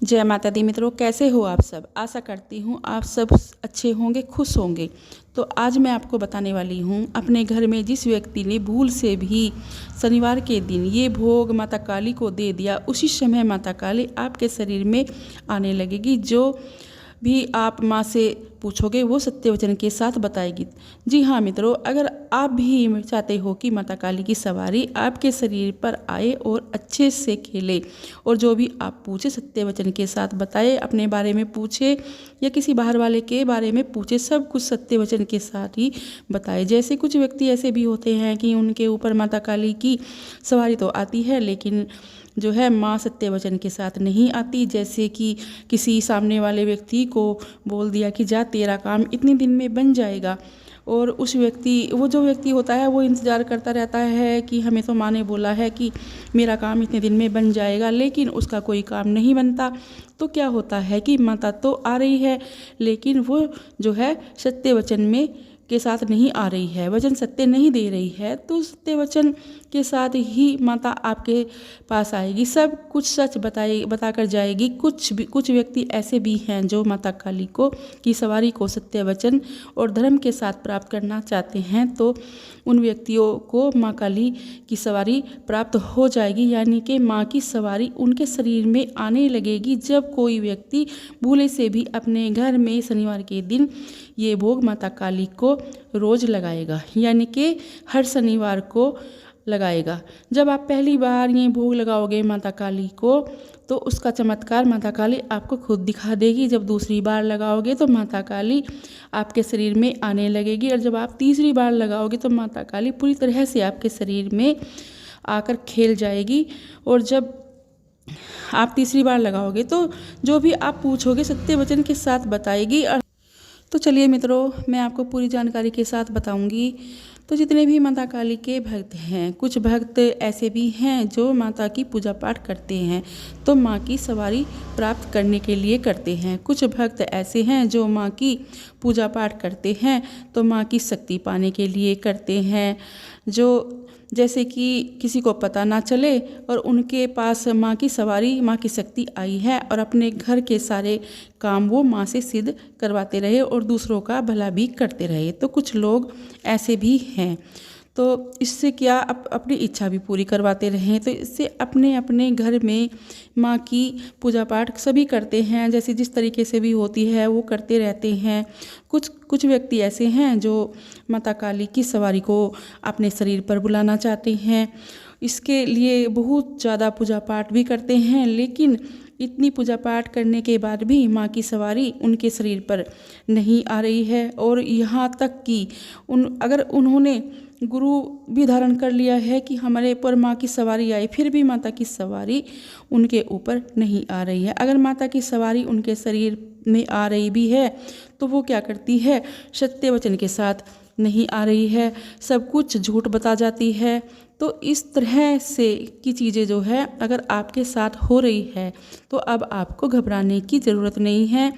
जय माता दी मित्रों, कैसे हो आप सब। आशा करती हूँ आप सब अच्छे होंगे, खुश होंगे। तो आज मैं आपको बताने वाली हूँ, अपने घर में जिस व्यक्ति ने भूल से भी शनिवार के दिन ये भोग माता काली को दे दिया, उसी समय माता काली आपके शरीर में आने लगेगी। जो भी आप माँ से पूछोगे वो सत्य वचन के साथ बताएगी। जी हाँ मित्रों, अगर आप भी चाहते हो कि माता काली की सवारी आपके शरीर पर आए और अच्छे से खेले, और जो भी आप पूछे सत्य वचन के साथ बताए, अपने बारे में पूछे या किसी बाहर वाले के बारे में पूछे, सब कुछ सत्य वचन के साथ ही बताए। जैसे कुछ व्यक्ति ऐसे भी होते हैं कि उनके ऊपर माता काली की सवारी तो आती है, लेकिन जो है माँ सत्य वचन के साथ नहीं आती। जैसे कि किसी सामने वाले व्यक्ति को बोल दिया कि जा तेरा काम इतने दिन में बन जाएगा, और वो जो व्यक्ति होता है वो इंतज़ार करता रहता है कि हमें तो माँ ने बोला है कि मेरा काम इतने दिन में बन जाएगा, लेकिन उसका कोई काम नहीं बनता। तो क्या होता है कि माता तो आ रही है, लेकिन वो जो है सत्य वचन में के साथ नहीं आ रही है, वचन सत्य नहीं दे रही है। तो सत्य वचन के साथ ही माता आपके पास आएगी, सब कुछ सच बताकर जाएगी। कुछ व्यक्ति ऐसे भी हैं जो माता काली को की सवारी को सत्य वचन और धर्म के साथ प्राप्त करना चाहते हैं, तो उन व्यक्तियों को माँ काली की सवारी प्राप्त हो जाएगी, यानी कि माँ की सवारी उनके शरीर में आने लगेगी जब कोई व्यक्ति भूले से भी अपने घर में शनिवार के दिन ये भोग माता काली को रोज़ लगाएगा, यानी कि हर शनिवार को लगाएगा। जब आप पहली बार ये भोग लगाओगे माता काली को, तो उसका चमत्कार माता काली आपको खुद दिखा देगी। जब दूसरी बार लगाओगे तो माता काली आपके शरीर में आने लगेगी, और जब आप तीसरी बार लगाओगे तो माता काली पूरी तरह से आपके शरीर में आकर खेल जाएगी। और जब आप तीसरी बार लगाओगे तो जो भी आप पूछोगे सत्य वचन के साथ बताएगी। तो चलिए मित्रों, मैं आपको पूरी जानकारी के साथ बताऊंगी। तो जितने भी माता काली के भक्त हैं, कुछ भक्त ऐसे भी हैं जो माता की पूजा पाठ करते हैं तो माँ की सवारी प्राप्त करने के लिए करते हैं। कुछ भक्त ऐसे हैं जो माँ की पूजा पाठ करते हैं तो माँ की शक्ति पाने के लिए करते हैं। जो जैसे कि किसी को पता ना चले और उनके पास माँ की सवारी, माँ की शक्ति आई है, और अपने घर के सारे काम वो माँ से सिद्ध करवाते रहे और दूसरों का भला भी करते रहे। तो कुछ लोग ऐसे भी हैं, तो इससे क्या अपनी इच्छा भी पूरी करवाते रहें। तो इससे अपने अपने घर में माँ की पूजा पाठ सभी करते हैं, जैसे जिस तरीके से भी होती है वो करते रहते हैं। कुछ व्यक्ति ऐसे हैं जो माता काली की सवारी को अपने शरीर पर बुलाना चाहते हैं, इसके लिए बहुत ज़्यादा पूजा पाठ भी करते हैं, लेकिन इतनी पूजा पाठ करने के बाद भी माँ की सवारी उनके शरीर पर नहीं आ रही है। और यहाँ तक कि अगर उन्होंने गुरु भी धारण कर लिया है कि हमारे ऊपर माँ की सवारी आई, फिर भी माता की सवारी उनके ऊपर नहीं आ रही है। अगर माता की सवारी उनके शरीर में आ रही भी है तो वो क्या करती है, सत्य वचन के साथ नहीं आ रही है, सब कुछ झूठ बता जाती है। तो इस तरह से की चीज़ें जो है अगर आपके साथ हो रही है तो अब आपको घबराने की ज़रूरत नहीं है।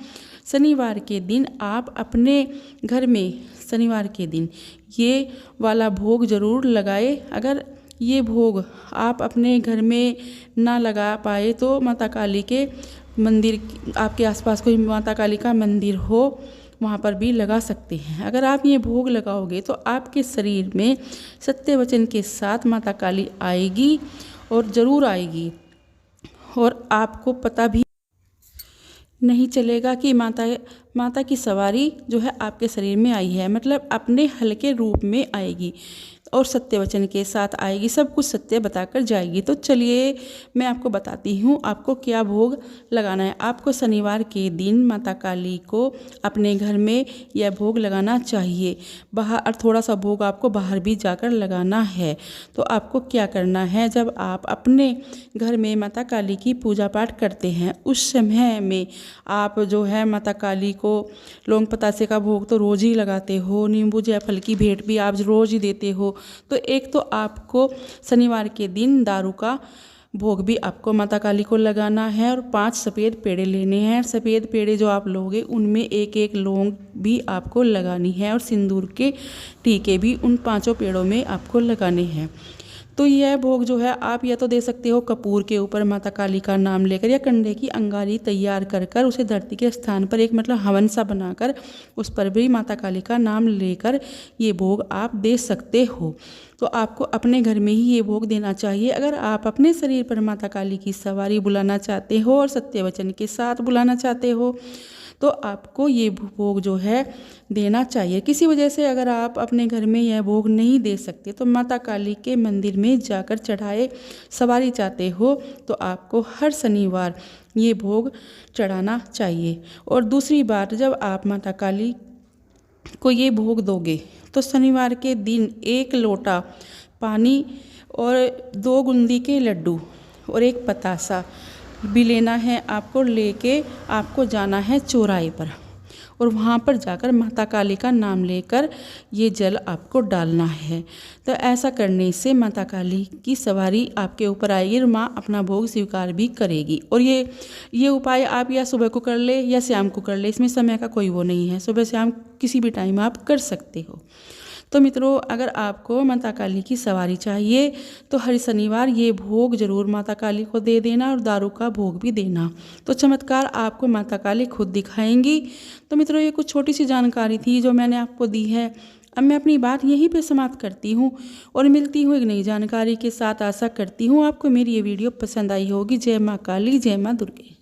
शनिवार के दिन आप अपने घर में शनिवार के दिन ये वाला भोग ज़रूर लगाए। अगर ये भोग आप अपने घर में ना लगा पाए तो माता काली के मंदिर, आपके आसपास कोई माता काली का मंदिर हो वहाँ पर भी लगा सकते हैं। अगर आप ये भोग लगाओगे तो आपके शरीर में सत्य वचन के साथ माता काली आएगी, और ज़रूर आएगी, और आपको पता भी नहीं चलेगा कि माता की सवारी जो है आपके शरीर में आई है, मतलब अपने हल्के रूप में आएगी और सत्य वचन के साथ आएगी, सब कुछ सत्य बताकर जाएगी। तो चलिए मैं आपको बताती हूँ आपको क्या भोग लगाना है। आपको शनिवार के दिन माता काली को अपने घर में यह भोग लगाना चाहिए। बाहर थोड़ा सा भोग आपको बाहर भी जाकर लगाना है। तो आपको क्या करना है, जब आप अपने घर में माता काली की पूजा पाठ करते हैं उस समय में आप जो है माता काली को लौंग पतासे का भोग तो रोज़ ही लगाते हो, नींबू जायफल की भेंट भी आप रोज़ ही देते हो। तो एक तो आपको शनिवार के दिन दारू का भोग भी आपको माता काली को लगाना है, और 5 सफ़ेद पेड़े लेने हैं। सफ़ेद पेड़े जो आप लोगे उनमें एक एक लौंग भी आपको लगानी है, और सिंदूर के टीके भी उन 5 पेड़ों में आपको लगाने हैं। तो यह भोग जो है आप या तो दे सकते हो कपूर के ऊपर माता काली का नाम लेकर, या कंडे की अंगारी तैयार कर कर उसे धरती के स्थान पर एक मतलब हवन सा बनाकर उस पर भी माता काली का नाम लेकर ये भोग आप दे सकते हो। तो आपको अपने घर में ही ये भोग देना चाहिए। अगर आप अपने शरीर पर माता काली की सवारी बुलाना चाहते हो और सत्य वचन के साथ बुलाना चाहते हो तो आपको ये भोग जो है देना चाहिए। किसी वजह से अगर आप अपने घर में यह भोग नहीं दे सकते तो माता काली के मंदिर में जाकर चढ़ाए सवारी चाहते हो तो आपको हर शनिवार ये भोग चढ़ाना चाहिए। और दूसरी बात, जब आप माता काली को ये भोग दोगे तो शनिवार के दिन 1 लोटा पानी और 2 बूंदी के लड्डू और एक पतासा भी लेना है आपको। लेके आपको जाना है चौराहे पर और वहाँ पर जाकर माता काली का नाम लेकर ये जल आपको डालना है। तो ऐसा करने से माता काली की सवारी आपके ऊपर आएगी और माँ अपना भोग स्वीकार भी करेगी। और ये उपाय आप या सुबह को कर ले या शाम को कर ले, इसमें समय का कोई वो नहीं है, सुबह शाम किसी भी टाइम आप कर सकते हो। तो मित्रों, अगर आपको माता काली की सवारी चाहिए तो हर शनिवार ये भोग जरूर माता काली को दे देना और दारू का भोग भी देना, तो चमत्कार आपको माता काली खुद दिखाएंगी। तो मित्रों, ये कुछ छोटी सी जानकारी थी जो मैंने आपको दी है। अब मैं अपनी बात यहीं पे समाप्त करती हूँ और मिलती हूँ एक नई जानकारी के साथ। आशा करती हूँ आपको मेरी ये वीडियो पसंद आई होगी। जय माँ काली, जय माँ दुर्गे।